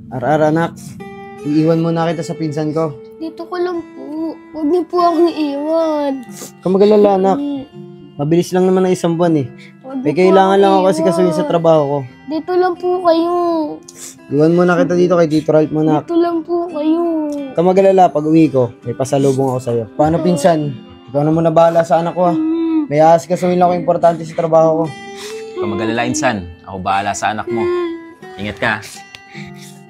Ar-ar, anak. Iiwan muna kita sa pinsan ko. Dito ko lang po. Huwag niyo po akong iiwan. Kung mag-alala, anak. Mabilis lang naman ng isang buwan eh. May kailangan lang ako kasi kasuhin sa trabaho ko. Dito lang po kayo. Iwan muna kita dito kay Tito Ralph mo, anak. Dito lang po kayo. Kung mag-alala, pag uwi ko, may pasalubong ako sa'yo. Paano, pinsan? Ikaw na muna bahala sa anak ko, ha? May kasuhin lang ako importante sa trabaho ko. Kung mag-alala, insan, ako bahala sa anak mo. Ingat ka.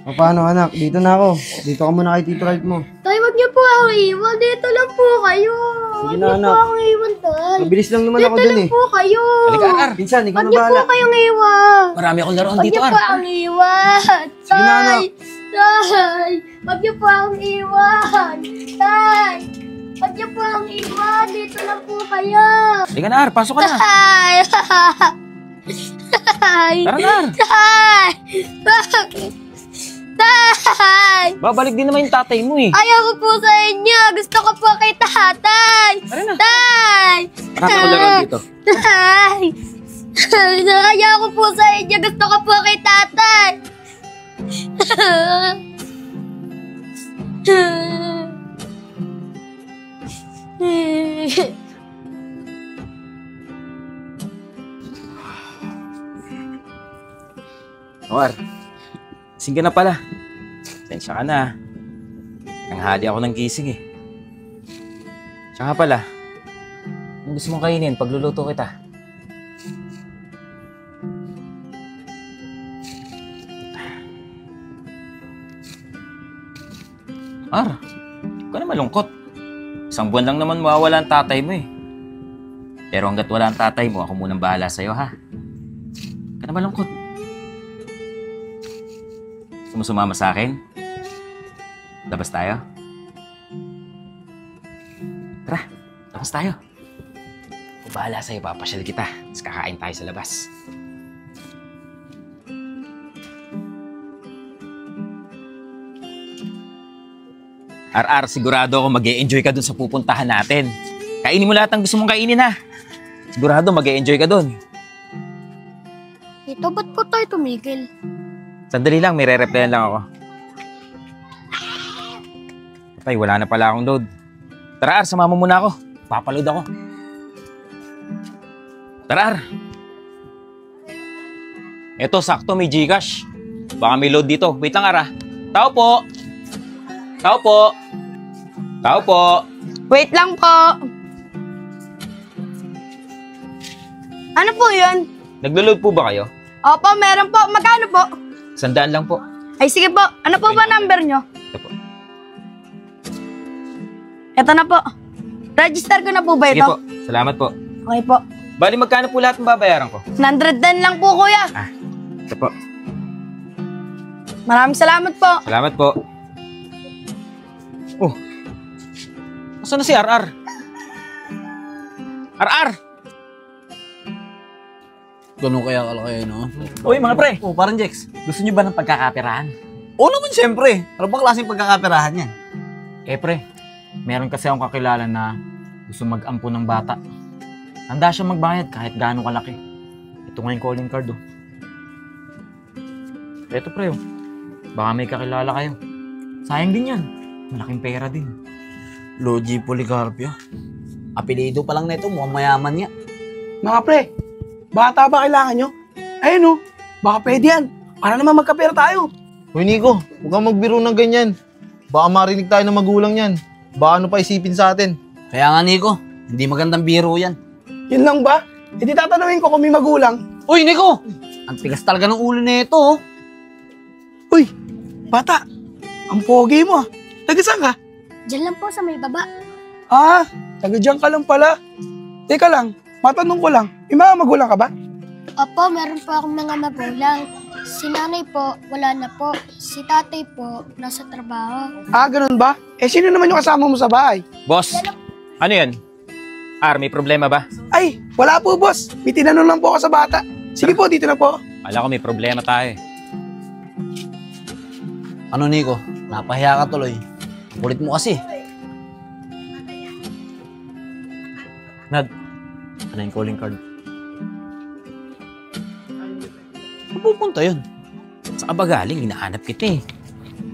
O paano, anak? Dito na ako. Dito ka muna kay Tito Ralph mo. Tay, wag niyo po akong iiwan. Dito lang po kayo. Sige Wag na, niyo anak. po akong iiwan, tay. Mabilis lang naman Dito ako dun lang eh. po kayo. Halika, Ar. Pinsan, ikaw Wag na niyo po bahala. kayong iiwan. Marami akong laruan Wag dito, niyo Ar. po akong iiwan. Sige na, anak. Tay. Wag niyo po akong iiwan. Tay. Wag niyo po akong iiwan. Dito lang po kayo. Halika na, Ar. Pasok ka na. Tay. Tay. Tara na, Ar. Tay. Tay. Babalik din naman yung tatay mo eh. Ayaw ko po sa inyo. Gusto ko po kay tatay. Tara na. Tay. Marami akong laruan dito. Tay. Ayaw ko po sa inyo. Gusto ko po kay tatay. Ar, gising ka na pala. Tensya ka na. Nanghali ako ng gising eh. Tsaka pala, kung gusto mong kainin, pagluluto kita. Ar, huwag ka na malungkot. Isang buwan lang naman mawawala ang tatay mo eh. Pero hanggat wala ang tatay mo, ako munang bahala sa'yo ha. Huwag ka na malungkot. Gusto mo sumama sa akin? Labas tayo? Tara, labas tayo. Kung bahala sa'yo, papasyal kita. Tapos kakain tayo sa labas. Ar, sigurado ako mag-e-enjoy ka dun sa pupuntahan natin. Kainin mo lahat ng gusto mong kainin ha. Sigurado mag-e-enjoy ka dun. Ito, ba't po tayo tumigil? Sandali lang, may re-replyan lang ako. Patay, wala na pala akong load. Tara, Ar, sumama muna ako. Papaload ako. Tara, Ar. Eto, sakto, may Gcash. Baka may load dito. Wait lang, Ar, ah. Tao po. Tao po. Tao po. Wait lang po. Ano po yun? Naglo-load po ba kayo? Opo, meron po. Magkano po? 100 lang po. Ay, sige po. Ano po ba number nyo? Ito po. Ito na po. Register ko na po ba Sige ito? po. Salamat po. Okay po. Bali, magkano po lahat ng babayaran ko? 110 lang po, kuya. Ito po. Maraming salamat po. Salamat po. Oh. Nasaan na si RR? RR! Ganun kaya kalaki, no? Uy, mga pre. Oh, parang Jex. Gusto niyo ba ng pagkakaperahan? Oo naman, siyempre. Ano bang klaseng pagkakaperahan yan? Eh pre, meron kasi akong kakilala na gusto mag-ampo ng bata. Handa siya magbayad kahit gaano kalaki. Ito nga yung calling card oh. Eto pre oh. Baka may kakilala kayo. Sayang din yan. Malaking pera din. Logi Policarpio. Apelido pa lang na ito, mukhang mayaman niya. Mga pre, bata ba kailangan nyo? Ayun o, baka pwede yan. Para naman magkapera tayo. Hoy Nico, huwag kang magbiro ng ganyan. Baka marinig tayo ng magulang yan. Baka ano pa isipin sa atin. Kaya nga, Nico, hindi magandang biro yan. Yun lang ba? Hindi tatanungin ko kung may magulang. Uy, Nico! Ang tigas talaga ng ulo na ito, oh. Uy, bata, ang pogi mo ah. Taga saan ka? Diyan lang po sa may baba. Ah, taga dyan ka lang pala. Teka lang, matanong ko lang, may mga magulang ka ba? Opo, meron po akong mga magulang. Si nanay po, wala na po. Si tatay po, nasa trabaho. Ah, ganun ba? Eh, sino naman yung kasama mo sa bahay? Boss, ano yan? Ar, may problema ba? Ay, wala po boss. May tinanong lang po ako sa bata. Sige po, dito na po. Kala ko may problema tayo eh. Ano, Nico? Napahiya ka tuloy. Kulit mo kasi. Nad, ano yung calling card? Saan pupunta yun? Saan ba galing? Hinahanap kita eh.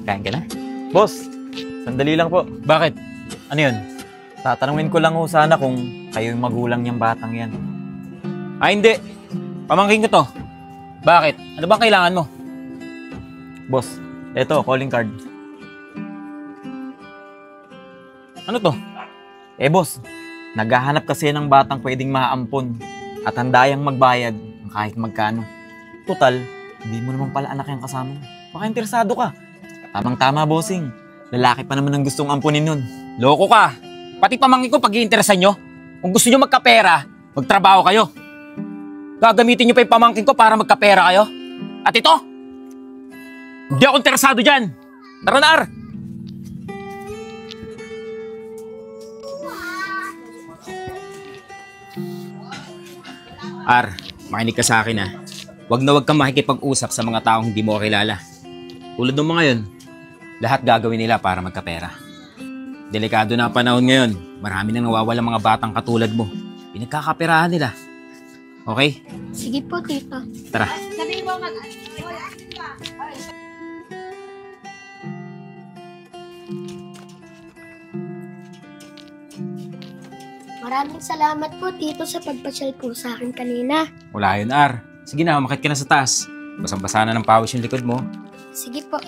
Kain ka na? Boss, sandali lang po. Bakit? Ano yun? Tatanungin ko lang ho sana kung kayo yung magulang niyang batang yan. Ah, hindi. Pamangkin ko to. Bakit? Ano bang kailangan mo? Boss, eto, calling card. Ano to? Boss, naghahanap kasi ng batang pwedeng maampon at handayang magbayad ng kahit magkano. Total, hindi mo naman pala anak yung kasama mo. Baka interesado ka. Tamang-tama, bossing. Lalaki pa naman ang gustong ampunin nun. Loko ka. Pati pamangkin ko pag-iinteresan nyo. Kung gusto nyo magkapera, magtrabaho kayo. Gagamitin nyo pa yung pamangkin ko para magkapera kayo. At ito, hindi ako interesado dyan. Tara na, Ar. Ar, makinig ka sa akin ha. Huwag na huwag kang makikipag-usap sa mga taong hindi mo kilala. Tulad ng mga yun, lahat gagawin nila para magkapera. Delikado na ang panahon ngayon. Marami nang nawawala mga batang katulad mo. Pinagkakaperahan nila. Okay? Sige po, tito. Tara. Maraming salamat po, tito, sa pagpasyal po sa akin kanina. Wala yun, Ar. Sige na, umakit ka na sa taas. Basang-basa na ng pawis yung likod mo. Sige po.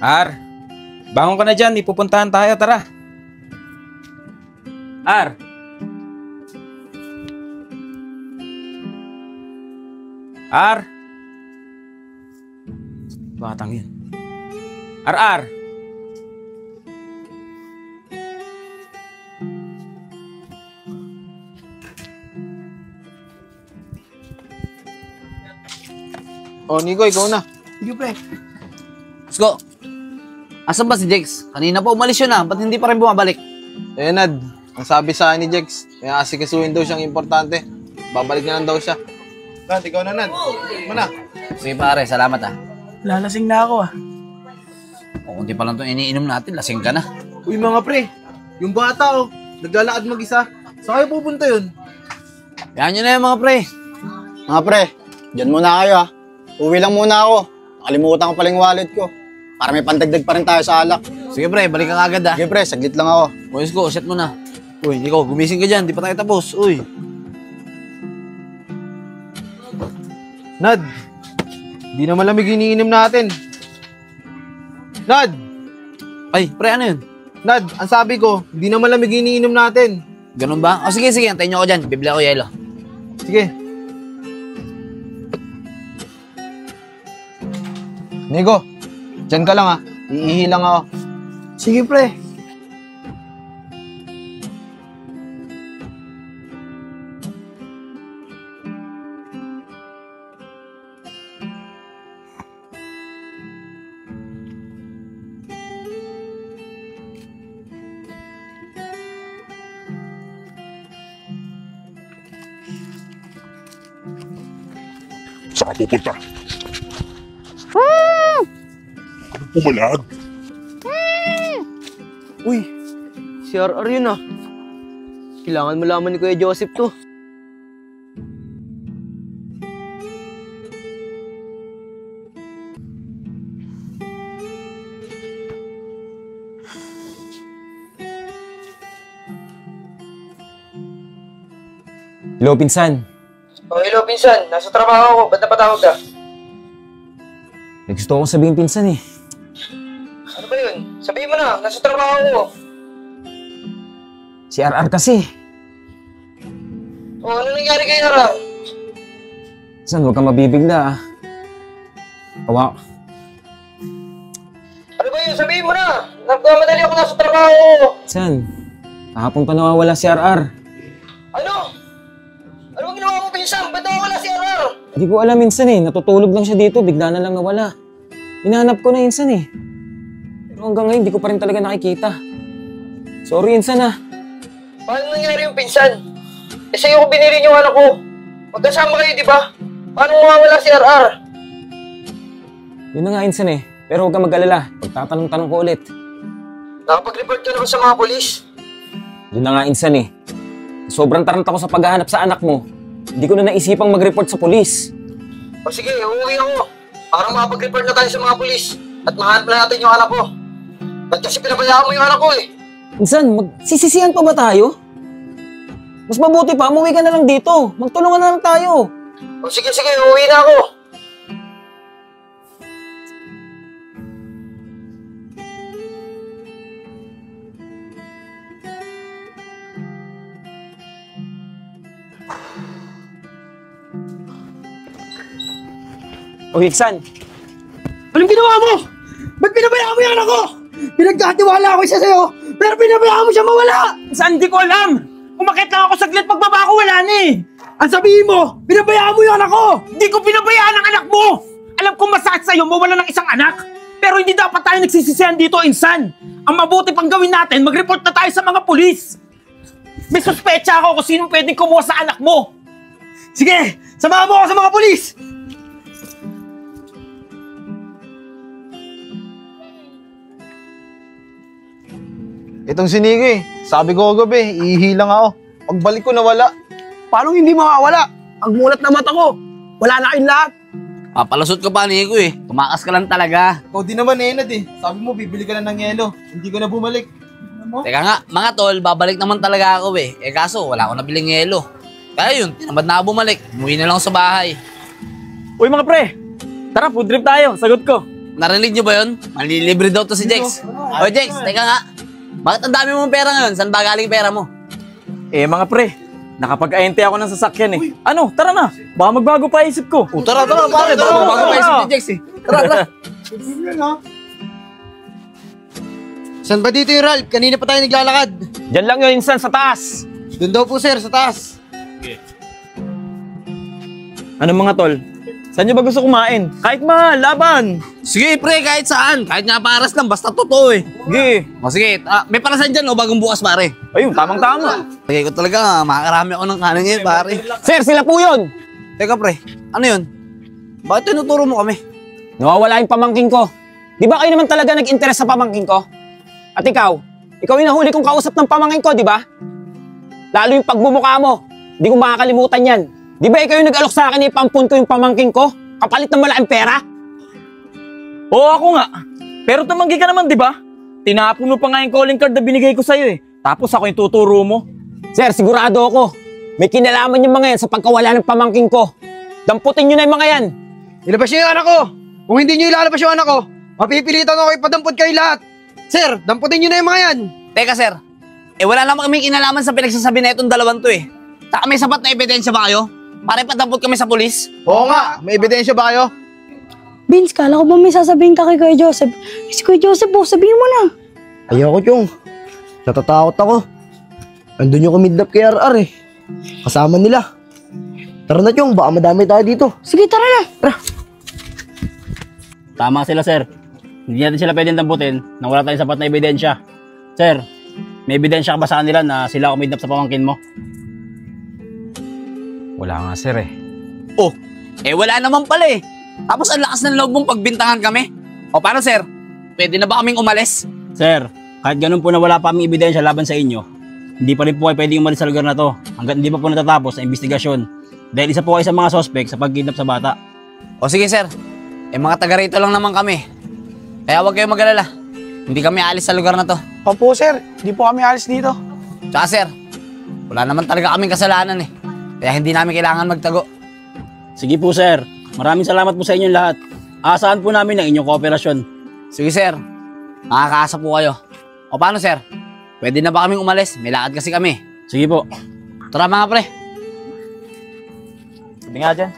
Ar, bangon ka na dyan. Ipupuntahan tayo. Tara. Ar. Ar. Batang yun. Ar. Oh, Nico, ikaw na. Sige, pre. Let's go. Asan ba si Jex? Kanina pa umalis yun ba't hindi pa rin bumabalik? Eh, Nad, ang sabi sa akin ni Jex, kaya asikasuhin daw siyang importante. Babalik na lang daw siya. Nad, ikaw na, Nad. Ikaw na. Sige pare, salamat Lalasing na ako O kunti pa lang itong iniinom natin, lasing ka na. Uy, mga pre, yung bata, naglalakad mag-isa. Saan kayo pupunta yun? Yan yun na yung mga pre. Mga pre, dyan muna kayo Uwi lang muna ako. Nakalimutan ko pala yung wallet ko. Para may pandagdag pa rin tayo sa alak. Sige pre, balik ka agad Sige pre, saglit lang ako. Boys ko, set mo na. Uy, ikaw, gumising ka dyan, di pa tayo tapos. Uy. Nad, di na malamig iniinom natin. Nad! Ay, pre, ano yun? Nad, ang sabi ko, di na malamig iniinom natin. Ganun ba? O sige, antayin nyo ako dyan. Bibili ako yelo. Sige. Nico, dyan ka lang Iihi lang ako. Sige, pre. Saan ka pupunta? Ano pumalag? Uy, si RR yun Kailangan malaman ni Kuya Joseph to. Hello, pinsan. Oh, hello, pinsan. Nasa trabaho ako. Ba't napatawag ka? May gusto akong sabihin, pinsan eh. Ano ba yun? Sabihin mo na? Nasa trabaho ko. Si RR kasi. Oh, ano nangyari kay Ara? San, huwag kang mabibigla ah. Kawa. Ano ba yun? Sabihin mo na! Nagkamadali ako nasa trabaho ko. San, kahapon pa nawawala si RR. Ano? Ano ba ginawa mo, pinsan? Ba't nawawala si RR? Hindi ko alam minsan eh, natutulog lang siya dito, bigla na lang nawala. Hinahanap ko na minsan eh. Pero hanggang ngayon, hindi ko pa rin talaga nakikita. Sorry minsan ah. Paano nangyari yung pinsan? Eh sa'yo ko binili yung anak ko. Magkasama kayo, di ba? Paano mawawala si RR? Yun na nga minsan eh, pero huwag kang mag-alala, pagtatanong-tanong ko ulit. Nakapag-report ka na ba sa mga polis? Yun na nga minsan eh. Sobrang taranta ko sa paghahanap sa anak mo. Hindi ko na naisipang mag-report sa polis. O sige, uuwi ako. Para makapag-report na tayo sa mga polis. At mahanap na natin yung anak ko. Ba't kasi pinabayaan mo yung anak ko eh? Minsan, magsisisihan pa ba tayo? Mas mabuti pa, umuwi ka na lang dito. Magtulungan na lang tayo. O sige, uuwi na ako. O Hiksan, Anong ginawa mo? Ba't pinabayaan mo yung anak ko? Pinagkatiwala ako isa sa'yo, pero pinabayaan mo siya mawala! Saan? Di ko alam! Umakit lang ako saglit, pagbaba ko wala na eh! Ang sabihin mo, pinabayaan mo yung anak ko! Di ko pinabayaan ang anak mo! Alam kong masakit sa'yo mawala ng isang anak, pero hindi dapat tayo nagsisisihan dito, insan! Ang mabuti pang gawin natin, mag-report na tayo sa mga pulis! May suspecha ako kung sino pwedeng kumuha sa anak mo! Sige, samahan mo ako sa mga pulis! Itong si Nicky, sabi ko kagabi, ihilang ako. Pagbalik ko nawala. Paano hindi mawawala? Ang mulat na mata ko, wala na kayong lahat. Papalusot ka pa, Nico eh. Tumakas ka lang talaga. Ikaw din naman, Enad eh. Sabi mo, bibili ka na ng yelo. Hindi ko na bumalik. Teka nga, mga tol, babalik naman talaga ako eh. Eh kaso, wala akong nabiling yelo. Kaya yun, tinamad na ako bumalik. Umuwi na lang ako sa bahay. Uy mga pre, tara food trip tayo, sagot ko. Narinig nyo ba yun? Malilibre daw to si Jex. O Jex, teka nga. Bakit ang dami mong pera ngayon? Saan ba galing pera mo? Eh mga pre, nakapag-ayente ako ng sasakyan eh. Ano, tara na, baka magbago pa isip ko. Tara, pare. Bago pa isip ni Jex eh. Tara. Saan ba dito yung Ralph? Kanina pa tayo naglalakad. Diyan lang yun, insan, sa taas. Doon daw po sir, sa taas. Ano mga tol? Saan nyo ba gusto kumain? Kahit mahal, laban. Sige pre, kahit saan. Kahit nga paras lang, basta totoo eh. Sige. O sige, may parasan dyan o bagong bukas pare. Ayun, tamang-tama. Sige ko talaga, makakarami ako ng kanin ngayon pare. Sir, sila po yun! Teka pre, ano yun? Bakit tinuturo mo kami? Nawawala yung pamangking ko. Di ba kayo naman talaga nag-interest sa pamangking ko? At ikaw yung nahuli kong kausap ng pamangkin ko, di ba? Lalo yung pagmumukha mo, di ko makakalimutan yan. Di ba ikaw yung nag-alok sa akin, ipampun ko yung pamangkin ko? Kapalit ng malaking pera? Oo, ako nga. Pero tumanggi ka naman, di ba? Tinapon mo pa nga yung calling card na binigay ko sa'yo eh. Tapos ako yung tuturo mo. Sir, sigurado ako. May kinalaman yung mga yan sa pagkawala ng pamangkin ko. Damputin nyo na yung mga yan. Ilabas niyo yung anak ko! Kung hindi niyo ilalabas yung anak ko, mapipilitan ako ipadampot kayo lahat! Sir, damputin niyo na yung mga yan! Teka sir, wala naman kami kinalaman sa pinagsasabi na itong dalawang to eh. Saka may sapat na ebidensya ba kayo? Para ipadampot kami sa pulis? Oo nga, may ebidensya ba kayo? Vince, kala ko ba may sasabihin ka kay Kuya Joseph? Si Kuya Joseph, sabihin mo na. Ayoko, Chong. Natatakot ako. Andun yung kumidlap kay RR eh. Kasama nila. Tara na, Chong. Baka madami tayo dito. Sige, tara na. Tama sila, sir. Hindi natin sila pwedeng damputin nang wala tayong sapat na ebidensya. Sir, may ebidensya ka ba sa kanila na sila kumidnap sa pamangkin mo? Wala nga sir eh. Oh, wala naman pala eh. Tapos ang lakas ng loob mong pagbintangan kami. O paano sir? Pwede na ba kaming umalis? Sir, kahit ganun po na wala pa kaming ebidensya laban sa inyo, hindi pa rin po kayo pwedeng umalis sa lugar na to hanggat hindi pa po natatapos ang investigasyon. Dahil isa po kayo sa mga suspect sa pagkidnap sa bata. O sige sir, mga taga rito lang naman kami. Kaya huwag kayong mag-alala. Hindi kami alis sa lugar na to. Opo sir, hindi po kami alis dito. Tsaka sir, wala naman talaga kaming kasalanan eh. Kaya hindi namin kailangan magtago. Sige po sir, maraming salamat po sa inyong lahat. Aasahan po namin ang inyong kooperasyon. Sige sir, makakaasa po kayo. O paano, sir? Pwede na ba kaming umalis? May lakad kasi kami. Sige po. Tara mga pre. Sabi nga dyan.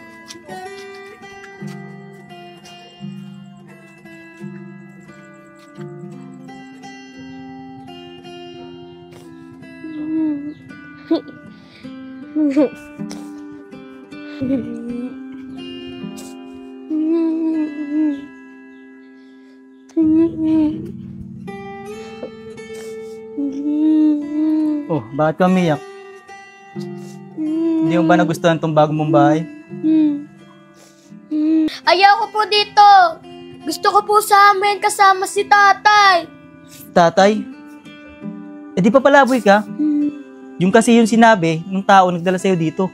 Oh, bakit ka umiyak? Hindi mo ba nagustuhan tong bago mong bahay? Ayaw ko po dito. Gusto ko po sa amin kasama si tatay. Tatay? Eh di pa palaboy ka? Yung kasi yung sinabi ng tao nagdala sa'yo dito.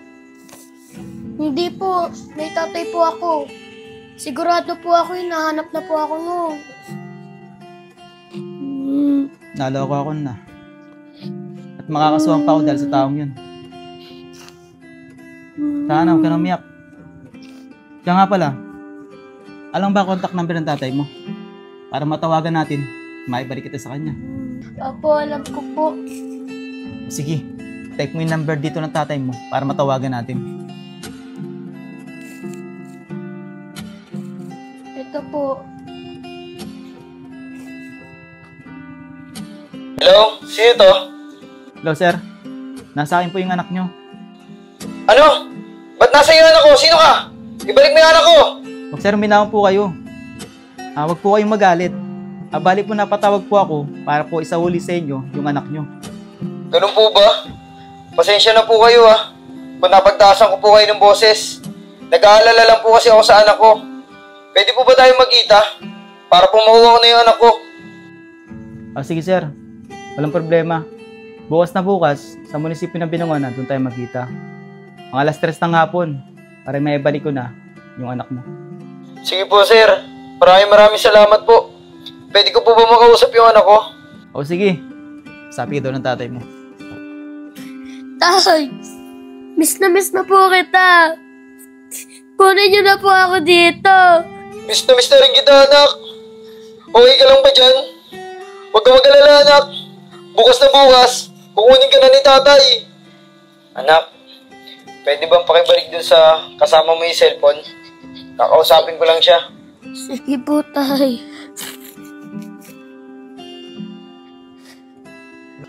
Hindi po. May tatay po ako. Sigurado po ako, hinahanap na po ako noon. Naloko ako na. At makakasuhan pa ako dahil sa taong yun. Sana, huwag ka na umiyak. Kaya nga pala, alam ba contact number ng tatay mo? Para matawagan natin, maibalik kita sa kanya. Opo, alam ko po. Sige, type mo yung number dito ng tatay mo para matawagan natin. Ito po. Hello? Sino to? Hello sir, nasa akin po yung anak nyo. Ano? Ba't nasa iyo anak ko? Sino ka? Ibalik mo yung anak ko! Huwag sir, minahon po kayo. Huwag po kayong magalit. Bali po napatawag po ako para po isahuli sa inyo yung anak nyo. Ganun po ba? Pasensya na po kayo kung napagtaasan ko po kayo ng boses. Nag-aalala lang po kasi ako sa anak ko. Pwede po ba tayo magkita? Para po makuha ko na yung anak ko. Sige sir, walang problema. Bukas na bukas, sa munisipyo ng Binangonan, doon tayo magkita. Mga alas 3 ng hapon, para may ibalik ko na yung anak mo. Sige po sir, maraming salamat po. Pwede ko po ba makausap yung anak ko? O sige, sabi ka daw ng tatay mo. Tay, miss na po kita. Kunin niyo na po ako dito. Miss na rin kita anak. Okay ka lang ba dyan? Huwag ka mag-alala anak. Bukas na bukas, kukunin ka na ni tatay. Anak, pwede bang pakibalik dun sa kasama mo yung cellphone? Kakausapin ko lang siya. Sige po, tay.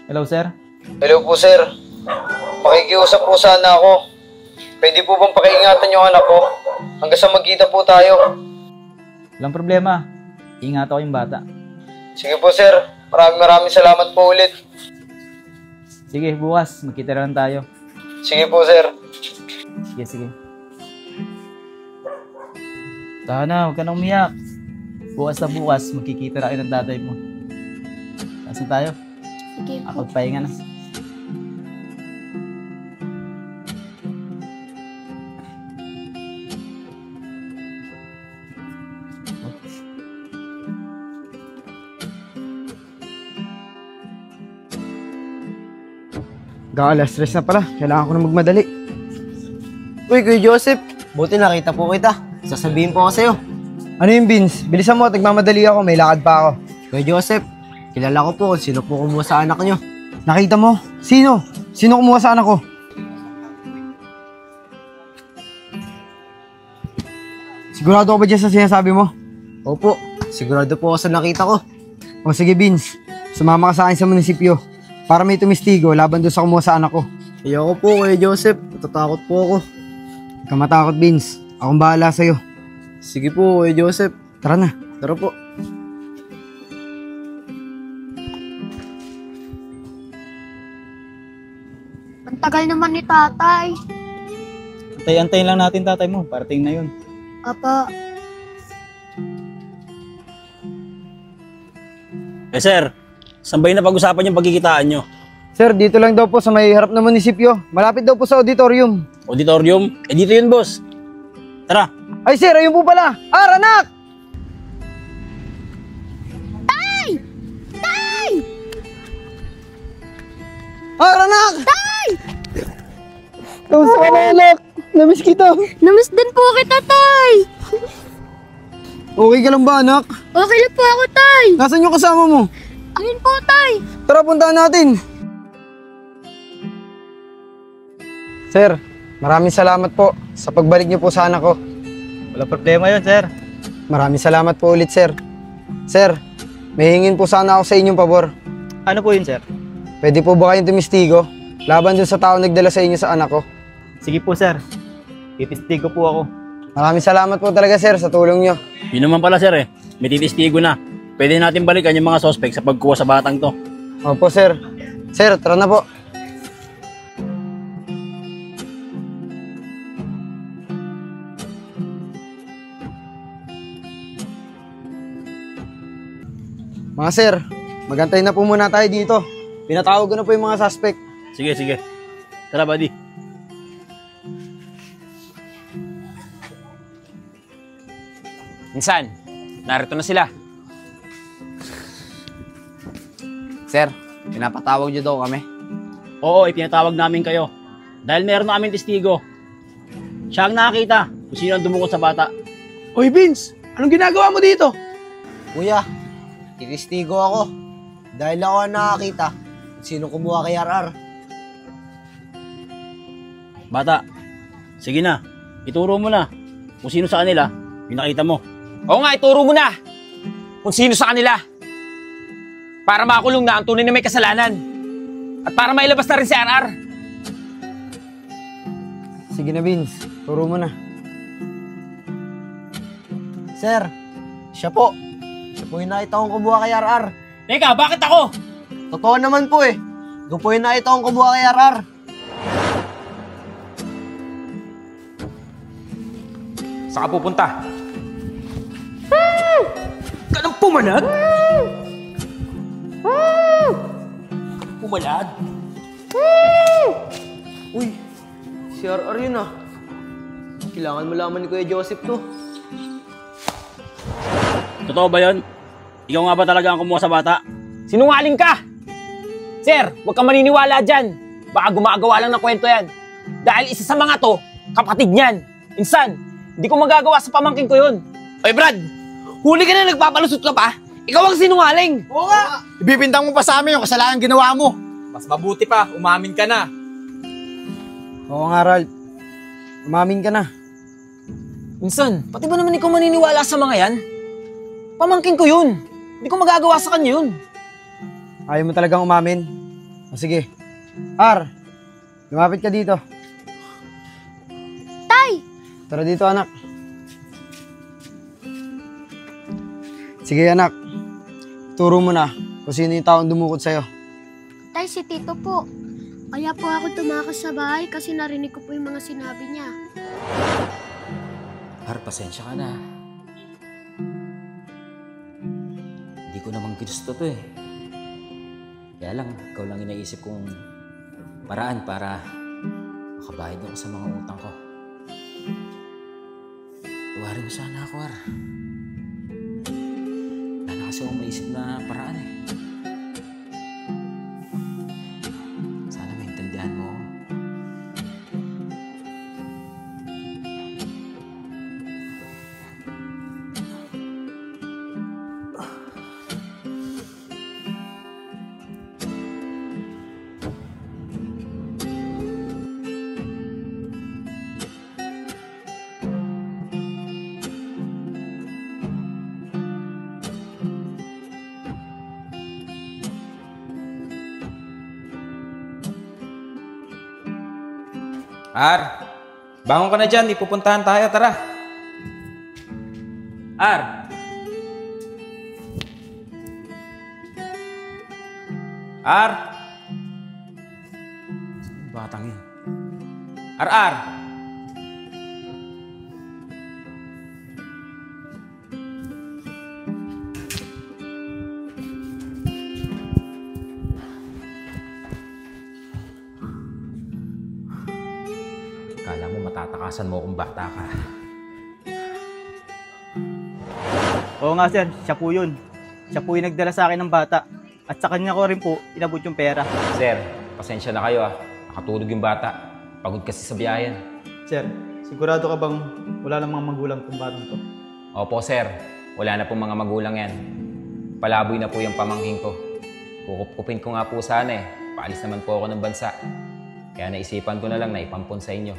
Hello sir? Hello po sir. Makikiusap po sana ako. Pwede po bang pakiingatan yung anak ko? Hanggang sa magkita po tayo. Walang problema. Ingat ako yung bata. Sige po sir. Maraming salamat po ulit. Sige, bukas. Magkita na lang tayo. Sige po sir. Sige. Sana, huwag ka na umiyak. Bukas na bukas, magkikita na kayo ng tatay mo. Saan tayo? Sige po. Ako pahinga na. Alas 3 na pala. Kailangan ko na magmadali. Uy, Kuya Joseph. Buti nakita po kita. Sasabihin po ako sa'yo. Ano yung Vince? Bilisan mo, nagmamadali ako. May lakad pa ako. Kuya Joseph, kilala ko po kung sino po kumuha sa anak nyo. Nakita mo? Sino? Sino kumuha sa anak ko? Sigurado ka ba dyan sa sinasabi mo? Opo, sigurado po ako sa nakita ko. O sige Vince, sumama ka sa akin sa munisipyo para may tumistigo laban doon sa kumuha sa anak ko. Ayoko po Kuya Joseph, natatakot po ako. Huwag ka matakot Vince, akong bahala sa'yo. Sige po Kuya Joseph, tara na. Tara po. Ang tagal naman ni tatay. Antayin lang natin tatay mo, parating na yun. Apa, Sir, saan ba yung napag-usapan yung pagkikitaan nyo? Sir, dito lang daw po sa may harap ng munisipyo. Malapit daw po sa auditorium. Auditorium? Dito yun, boss. Tara. Ay sir, ayun po pala. Anak! Tay! Tay! Anak! Tay! Kamusta ka na anak? Namiss kita. Namiss din po kita, tay. Okay ka lang ba anak? Okay lang po ako, tay. Nasaan yung kasama mo? Ayun po, Tay! Tara, puntahan natin! Sir, maraming salamat po sa pagbalik niyo po sa anak ko. Wala problema yun, sir. Maraming salamat po ulit, sir. Sir, may hingin po sana ako sa inyong pabor. Ano po yun, sir? Pwede po ba kayong tumistigo laban dun sa tao nagdala sa inyo sa anak ko? Sige po, sir. Titistigo po ako. Maraming salamat po talaga, sir, sa tulong niyo. Yun naman pala sir may titistigo na. Pwede natin balikan yung mga suspect sa pagkuha sa batang to. Opo, sir. Sir, tara na po. Mga sir, magantay na po muna tayo dito. Pinatawag ko na po yung mga suspect. Sige, sige. Tara, buddy. Minsan, narito na sila. Sir, pinapatawag niyo daw kami. Oo, ipinatawag namin kayo. Dahil meron na kaming testigo. Siya ang nakakita kung sino ang dumukot sa bata. Hoy Vince, anong ginagawa mo dito? Kuya, titistigo ako. Dahil ako ang nakakita kung sino kumuha kay RR. Bata, sige na. Ituro mo na kung sino sa kanila yung nakita mo. Oo nga, ituro mo na kung sino sa kanila. Para makulong na ang tunay na may kasalanan. At para mailabas na rin si RR. Sige na, Vince. Turo mo na. Sir, siya po. Siya po yung nakita kong kumuha kay RR. Teka, bakit ako? Totoo naman po eh. Ikaw po yung nakita kong kumuha kay RR. Saan ka pupunta? Ganang pumanag? Pumanag? Uy, si RR yun ah. Kailangan malaman ni Kuya Joseph to. Totoo ba yun? Ikaw nga ba talaga ang kumuha sa bata? Sinungaling ka! Sir, huwag kang maniniwala dyan. Baka gumagawa lang ng kwento yan. Dahil isa sa mga to, kapatid niyan. Insan, hindi ko magagawa sa pamangkin ko yun. Oy, Brad! Huli ka na, nagpapalusot ka pa? Ikaw ang sinungaling! Oo nga! Ibibintang mo pa sa amin yung kasalanan ginawa mo. Mas mabuti pa, umamin ka na. Oo nga, Ralph. Umamin ka na. Insan, pati ba naman ikaw maniniwala sa mga yan? Pamangkin ko yun. Hindi ko magagawa sa kanya yun. Ayaw mo talagang umamin? O sige. R, lumapit ka dito. Tay! Tara dito, anak. Sige, anak. Turo mo na kung sino yung taong dumukot sa'yo. Tay, si Tito po. Kaya po ako tumakas sa bahay kasi narinig ko po yung mga sinabi niya. Har, pasensya ka na. Hindi ko naman gusto to eh. Kaya lang, ikaw lang inaisip kong paraan para makabayad ako sa mga utang ko. Tuwarin mo sana ako, Har. Wala na kasi akong maisip na paraan eh. Sana maintindihan mo ako. Ar, bangon ka na dyan. Ipupuntahan tayo. Tara. Ar. Ar. Batang yun. Ar. Kala mo matatakasan mo kung bata ka. Oo nga, sir. Siya po yun. Siya po yung nagdala sa akin ng bata. At sa kanya ko rin po inabot yung pera. Sir, pasensya na kayo ah. Nakatulog yung bata. Pagod kasi sa biyayan. Sir, sigurado ka bang wala namang magulang tong batang to? Opo, sir. Wala na pong mga magulang yan. Palaboy na po yung pamangking ko. Kukupkupin ko nga po sana eh. Paalis naman po ako ng bansa. Kaya naisipan ko na lang na ipampon sa inyo.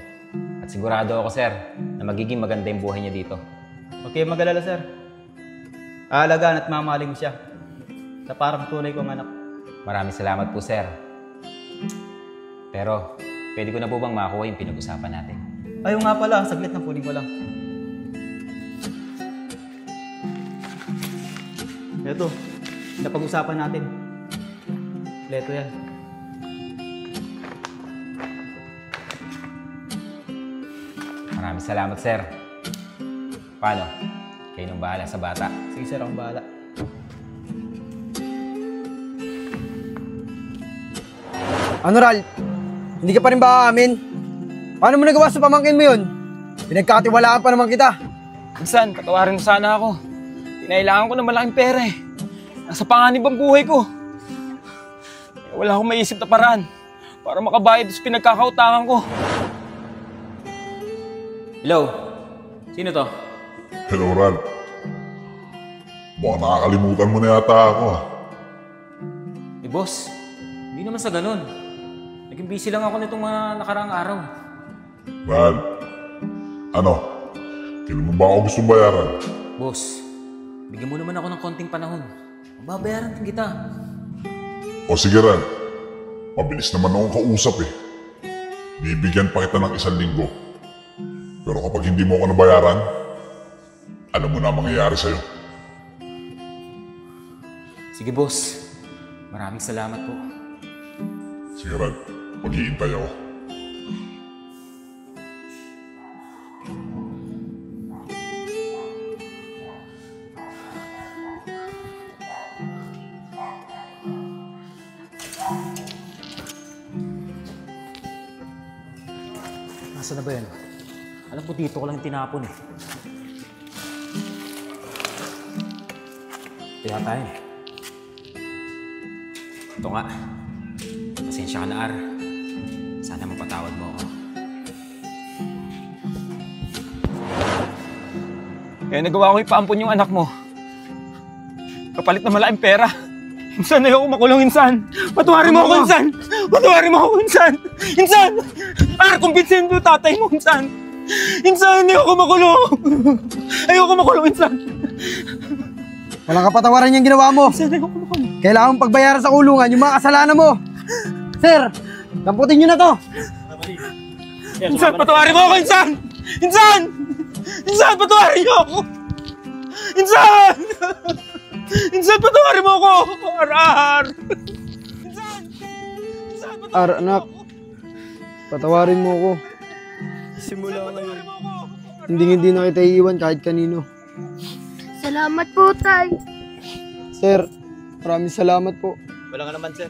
At sigurado ako, sir, na magiging maganda yung buhay niya dito. Okay, mag-alala, sir. Aalagaan at mamahalin ko siya. Sa parang tunay kong anak. Maraming salamat po, sir. Pero, pwede ko na po bang makakuha yung pinag-usapan natin? Ayaw nga pala, saglit na kunin ko lang. Ito, napag-usapan natin. Leto yan. Maraming salamat, sir. Paano? Kayo nang bahala sa bata. Sige, sir, akong bahala. Ano, Ralph? Hindi ka pa rin ba aamin? Paano mo nagawa sa pamangkin mo yun? Pinagkatiwalaan pa naman kita. Minsan, patawarin mo sana ako. Kinailangan ko ng malaking pera eh. Nasa panganib ang buhay ko. Wala akong maisip na paraan para makabayad sa pinagkakautangan ko. Hello? Sino to? Hello, Ralph. Mukhang nakakalimutan mo na yata ako ah. Eh, boss, hindi naman sa ganun. Naging busy lang ako nitong mga nakaraang araw. Ralph, ano? Kailan mo ba ako gustong bayaran? Boss, bigyan mo naman ako ng konting panahon. Mababayaran din kita. O sige, Ralph. Mabilis naman akong kausap eh. Bibigyan pa kita ng 1 linggo. Pero kapag hindi mo ako nabayaran, alam mo na ang mangyayari sa'yo. Sige, boss. Maraming salamat po. Sige, Ralph. Mag-iintay ako. Nasaan na ba yan? Alam ko dito ko lang tinapon eh. Ito yata yun. Ito nga. Pasensya ka na, Ar. Sana mapatawad mo ako. Kaya nagawa ko ipaampon yung anak mo. Kapalit na malaking pera. Insan, ayoko makulong, Insan. Patuwarin mo ako, Insan. Patuwarin mo ako, Insan. Insan! Ar, kumbinsin mo tatay mo, Insan. Insan, ayoko makulong. Ayoko makulong, Insan. Walang kapatawaran yung ginawa mo. Insan, ayoko makulong. Kailangan mong pagbayaran sa kulungan yung mga kasalanan mo. Sir, damputin nyo na to. Insan, patawarin mo ako, Insan! Insan! Insan, patawarin niyo ako! Insan! Insan, patawarin mo ako! Ar! Insan! Insan, Ar, anak. Patawarin mo ako. Simula ngayon, hindi na kita iiwan kahit kanino. Salamat po, Tay. Sir, maraming salamat po. Wala nga naman, sir.